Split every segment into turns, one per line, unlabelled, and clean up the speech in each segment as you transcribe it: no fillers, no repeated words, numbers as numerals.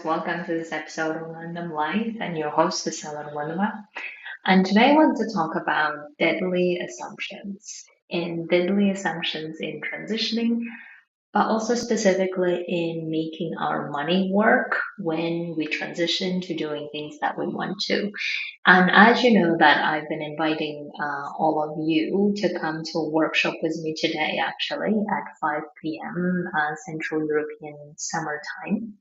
Welcome to this episode of Random Life, and your host is Ellen Wanova. And today I want to talk about deadly assumptions in transitioning, but also specifically in making our money work when we transition to doing things that we want to. And as you know, that I've been inviting all of you to come to a workshop with me today, actually at 5 p.m. Central European Summer Time,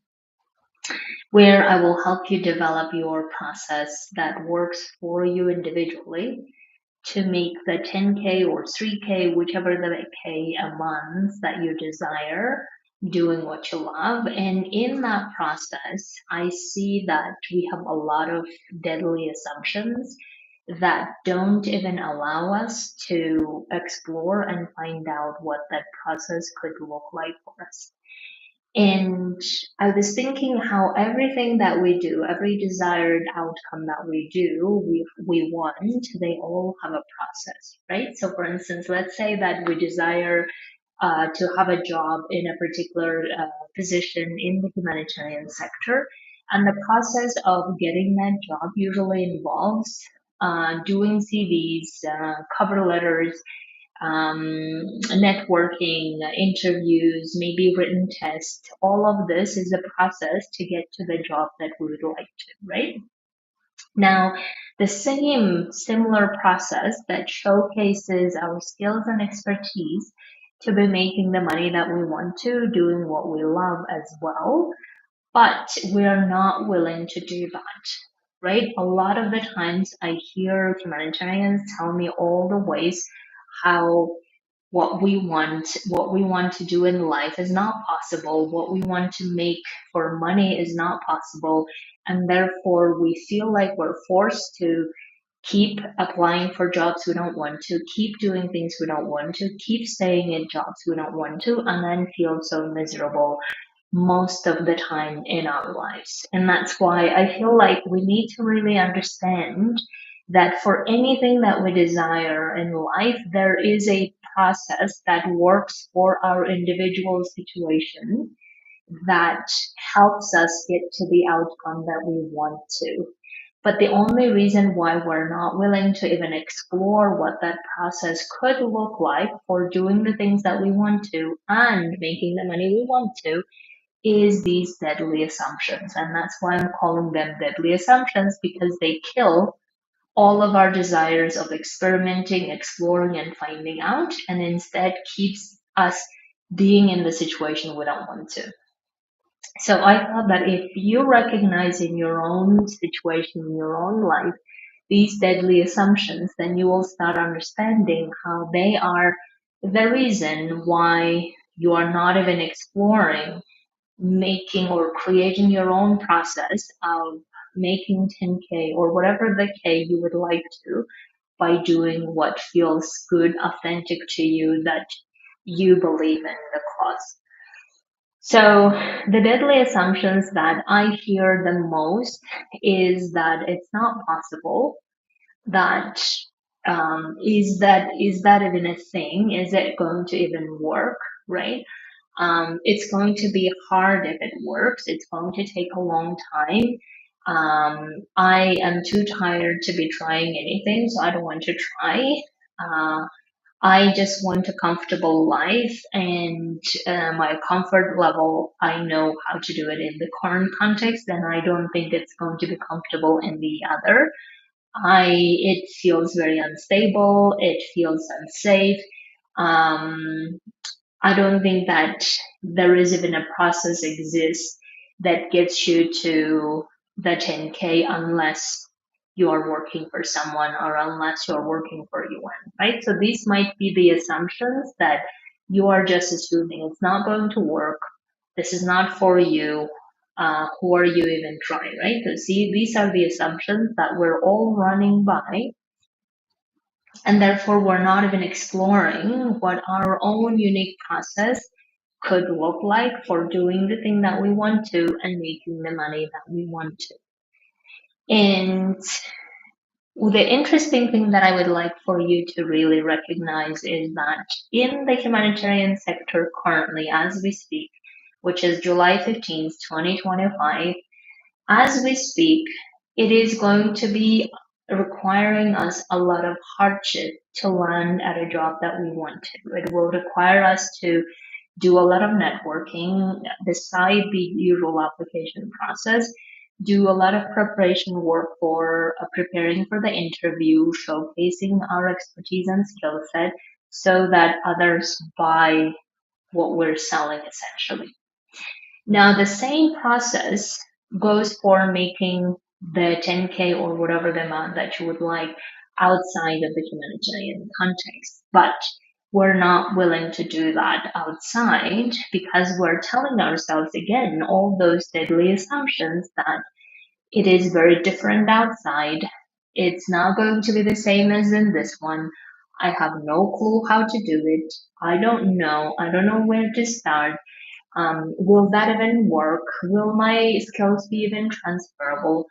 where I will help you develop your process that works for you individually to make the 10K or 3K, whichever the K a month that you desire, doing what you love. And in that process, I see that we have a lot of deadly assumptions that don't even allow us to explore and find out what that process could look like for us. And I was thinking how everything that we do, every desired outcome that we do, we want, they all have a process, right? So, for instance, let's say that we desire to have a job in a particular position in the humanitarian sector. And the process of getting that job usually involves doing CVs, cover letters, networking, interviews, maybe written tests. All of this is a process to get to the job that we would like to, right? Now, the similar process that showcases our skills and expertise to be making the money that we want to, doing what we love as well, but we are not willing to do that, right? A lot of the times I hear humanitarians tell me all the ways how what we want to do in life is not possible. What we want to make for money is not possible. And therefore, we feel like we're forced to keep applying for jobs we don't want to, keep doing things we don't want to, keep staying in jobs we don't want to, and then feel so miserable most of the time in our lives. And that's why I feel like we need to really understand that for anything that we desire in life, there is a process that works for our individual situation that helps us get to the outcome that we want to. But the only reason why we're not willing to even explore what that process could look like for doing the things that we want to and making the money we want to is these deadly assumptions. And that's why I'm calling them deadly assumptions, because they kill all of our desires of experimenting, exploring, and finding out, and instead keeps us being in the situation we don't want to. So I thought that if you recognize in your own situation, in your own life, these deadly assumptions, then you will start understanding how they are the reason why you are not even exploring making or creating your own process of making 10K or whatever the K you would like to by doing what feels good, authentic to you, that you believe in the cause. So, the deadly assumptions that I hear the most is that it's not possible, that is that even a thing? Is it going to even work, right? It's going to be hard if it works. It's going to take a long time. I am too tired to be trying anything, so I don't want to try. Uh, I just want a comfortable life, and my comfort level, I know how to do it in the current context, and I don't think it's going to be comfortable in the other. It feels very unstable. It feels unsafe. Um, I don't think that there is even a process exists that gets you to the 10K unless you are working for someone or unless you're working for UN, right? So these might be the assumptions that you are just assuming it's not going to work. This is not for you. Who are you even trying, right? So see, these are the assumptions that we're all running by, and therefore we're not even exploring what our own unique process could look like for doing the thing that we want to and making the money that we want to. And the interesting thing that I would like for you to really recognize is that in the humanitarian sector currently, as we speak, which is July 15th, 2025, As we speak, it is going to be requiring us a lot of hardship to land at a job that we want to. It will require us to do a lot of networking beside the usual application process, do a lot of preparation work for preparing for the interview, showcasing our expertise and skill set so that others buy what we're selling essentially. Now, the same process goes for making the 10K or whatever the amount that you would like outside of the humanitarian context. But we're not willing to do that outside because we're telling ourselves again all those deadly assumptions that it is very different outside. It's not going to be the same as in this one. I have no clue how to do it. I don't know. I don't know where to start. Will that even work? Will my skills be even transferable?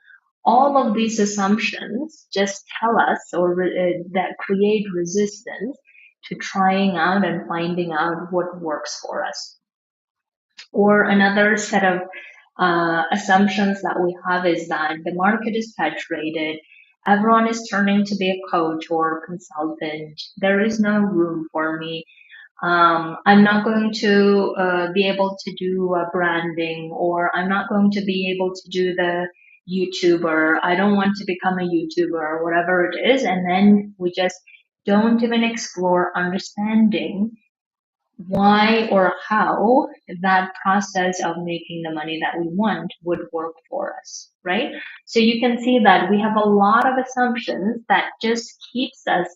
All of these assumptions just tell us that create resistance to trying out and finding out what works for us. Or another set of assumptions that we have is that the market is saturated. Everyone is turning to be a coach or consultant. There is no room for me. I'm not going to be able to do branding, or I'm not going to be able to do the YouTuber. I don't want to become a YouTuber or whatever it is. And then we just don't even explore understanding why or how that process of making the money that we want would work for us, right? So you can see that we have a lot of assumptions that just keeps us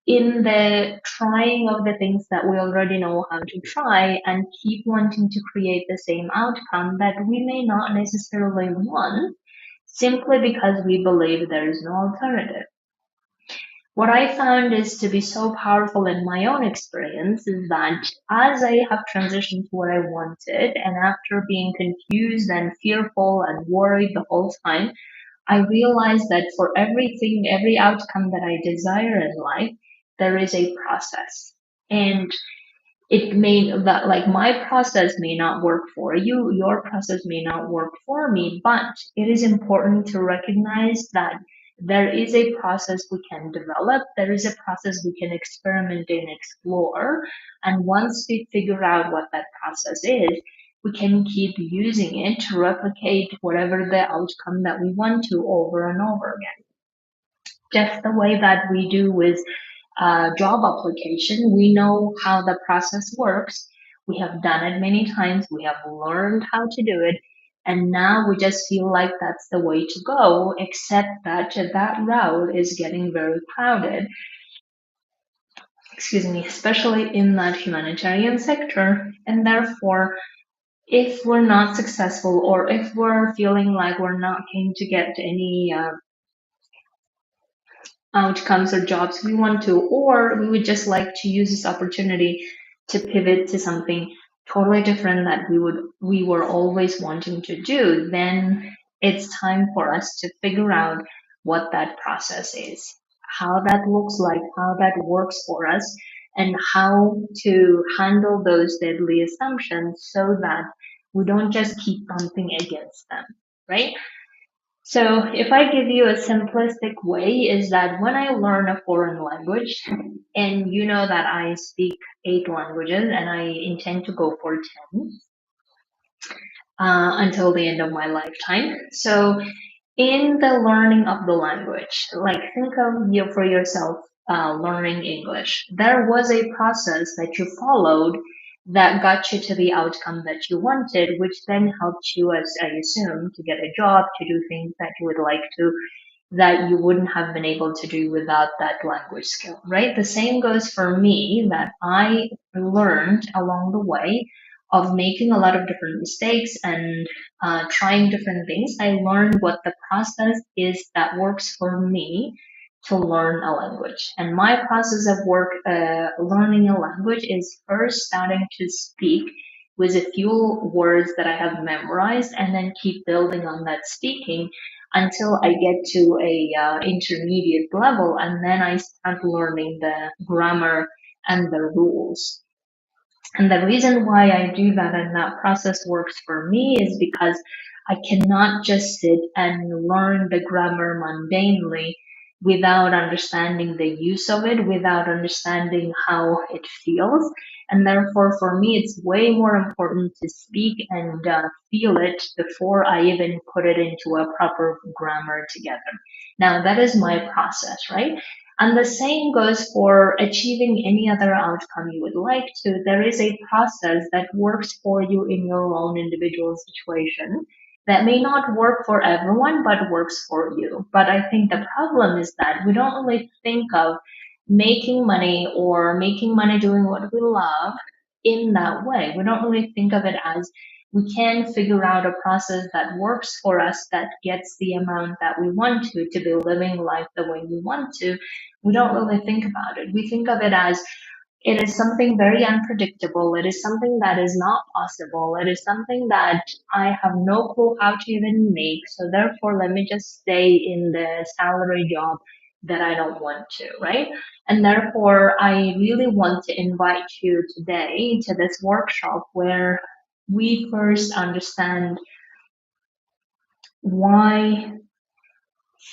in the trying of the things that we already know how to try and keep wanting to create the same outcome that we may not necessarily want simply because we believe there is no alternative. What I found is to be so powerful in my own experience is that as I have transitioned to what I wanted, and after being confused and fearful and worried the whole time, I realized that for everything, every outcome that I desire in life, there is a process. And it may that like my process may not work for you, your process may not work for me, but it is important to recognize that there is a process we can develop, there is a process we can experiment and explore, and once we figure out what that process is, we can keep using it to replicate whatever the outcome that we want to over and over again, just the way that we do with job application. We know how the process works. We have done it many times. We have learned how to do it. And now we just feel like that's the way to go, except that that route is getting very crowded, excuse me, especially in that humanitarian sector. And therefore, if we're not successful or if we're feeling like we're not going to get any outcomes or jobs we want to, or we would just like to use this opportunity to pivot to something totally different that we were always wanting to do, then it's time for us to figure out what that process is, how that looks like, how that works for us, and how to handle those deadly assumptions so that we don't just keep bumping against them, right? So if I give you a simplistic way is that when I learn a foreign language, and you know that I speak 8 languages and I intend to go for 10 until the end of my lifetime. So in the learning of the language, like think of you for yourself learning English. There was a process that you followed that got you to the outcome that you wanted, which then helped you, as I assume, to get a job, to do things that you would like to, that you wouldn't have been able to do without that language skill, right? The same goes for me that I learned along the way of making a lot of different mistakes and trying different things. I learned what the process is that works for me to learn a language. And my process of work learning a language is first starting to speak with a few words that I have memorized and then keep building on that speaking until I get to a intermediate level, and then I start learning the grammar and the rules. And the reason why I do that and that process works for me is because I cannot just sit and learn the grammar mundanely without understanding the use of it, without understanding how it feels. And therefore, for me, it's way more important to speak and feel it before I even put it into a proper grammar together. Now, that is my process, right? And the same goes for achieving any other outcome you would like to. There is a process that works for you in your own individual situation that may not work for everyone, but works for you. But I think the problem is that we don't really think of making money or making money doing what we love in that way. We don't really think of it as we can figure out a process that works for us that gets the amount that we want to be living life the way we want to. We don't really think about it. We think of it as it is something very unpredictable. It is something that is not possible. It is something that I have no clue how to even make. So therefore, let me just stay in the salary job that I don't want to, right? And therefore, I really want to invite you today to this workshop where we first understand why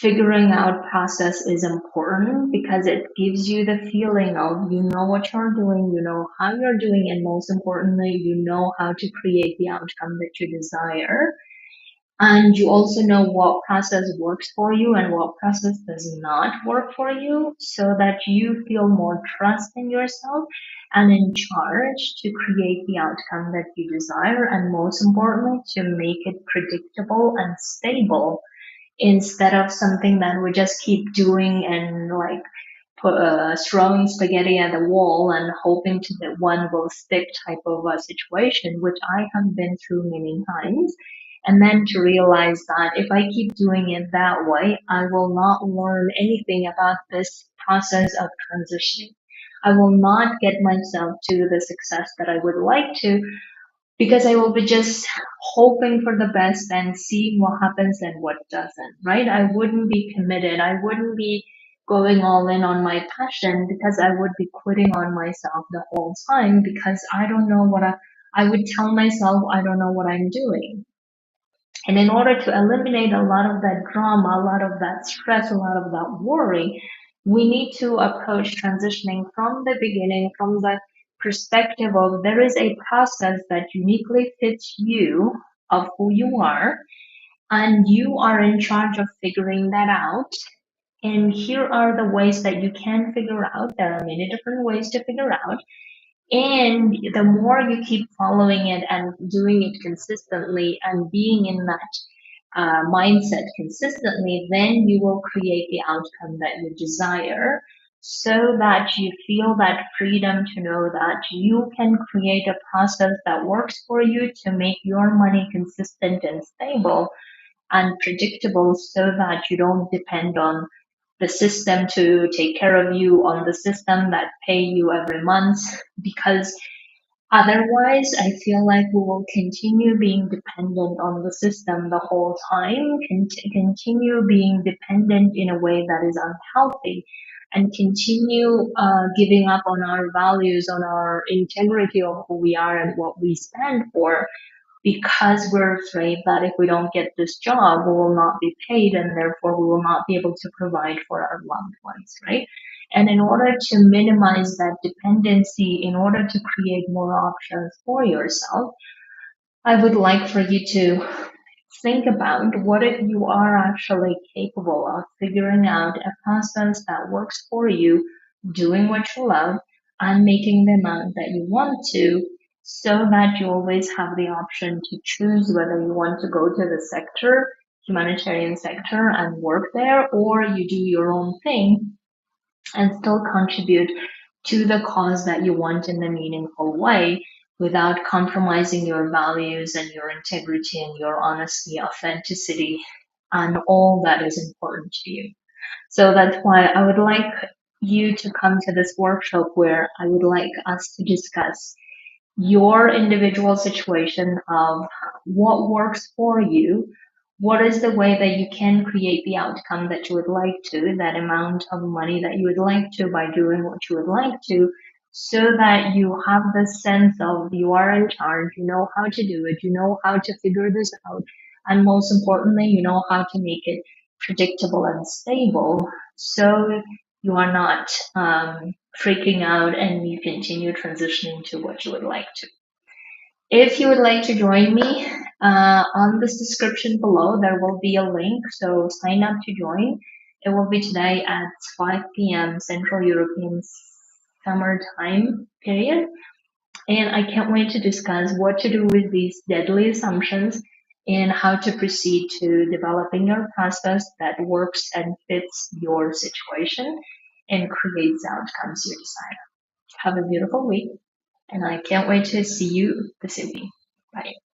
figuring out process is important because it gives you the feeling of you know what you're doing, you know how you're doing, and most importantly, you know how to create the outcome that you desire. And you also know what process works for you and what process does not work for you so that you feel more trust in yourself and in charge to create the outcome that you desire. And most importantly, to make it predictable and stable instead of something that we just keep doing and like throwing spaghetti at the wall and hoping to that one will stick type of a situation, which I have been through many times. And then to realize that if I keep doing it that way, I will not learn anything about this process of transitioning. I will not get myself to the success that I would like to because I will be just hoping for the best and seeing what happens and what doesn't, right? I wouldn't be committed. I wouldn't be going all in on my passion because I would be quitting on myself the whole time because I don't know I would tell myself I don't know what I'm doing. And in order to eliminate a lot of that drama, a lot of that stress, a lot of that worry, we need to approach transitioning from the beginning, from the perspective of there is a process that uniquely fits you, of who you are, and you are in charge of figuring that out. And here are the ways that you can figure out. There are many different ways to figure out. And the more you keep following it and doing it consistently and being in that mindset consistently, then you will create the outcome that you desire so that you feel that freedom to know that you can create a process that works for you to make your money consistent and stable and predictable so that you don't depend on the system to take care of you, on the system that pay you every month, because otherwise, I feel like we will continue being dependent on the system the whole time, continue being dependent in a way that is unhealthy, and continue giving up on our values, on our integrity of who we are and what we stand for, because we're afraid that if we don't get this job, we will not be paid and therefore we will not be able to provide for our loved ones, right? And in order to minimize that dependency, in order to create more options for yourself, I would like for you to think about what if you are actually capable of figuring out a process that works for you, doing what you love, and making the amount that you want to, so that you always have the option to choose whether you want to go to the sector, humanitarian sector, and work there, or you do your own thing and still contribute to the cause that you want in a meaningful way without compromising your values and your integrity and your honesty, authenticity, and all that is important to you. So that's why I would like you to come to this workshop where I would like us to discuss your individual situation of what works for you, what is the way that you can create the outcome that you would like to, that amount of money that you would like to by doing what you would like to, so that you have the sense of you are in charge, you know how to do it, you know how to figure this out, And most importantly, you know how to make it predictable and stable so you are not freaking out and you continue transitioning to what you would like to. If you would like to join me, on this description below, there will be a link. So sign up to join. It will be today at 5 p.m. Central European Summer Time period. And I can't wait to discuss what to do with these deadly assumptions and how to proceed to developing your process that works and fits your situation and creates outcomes you desire. Have a beautiful week, and I can't wait to see you this evening. Bye.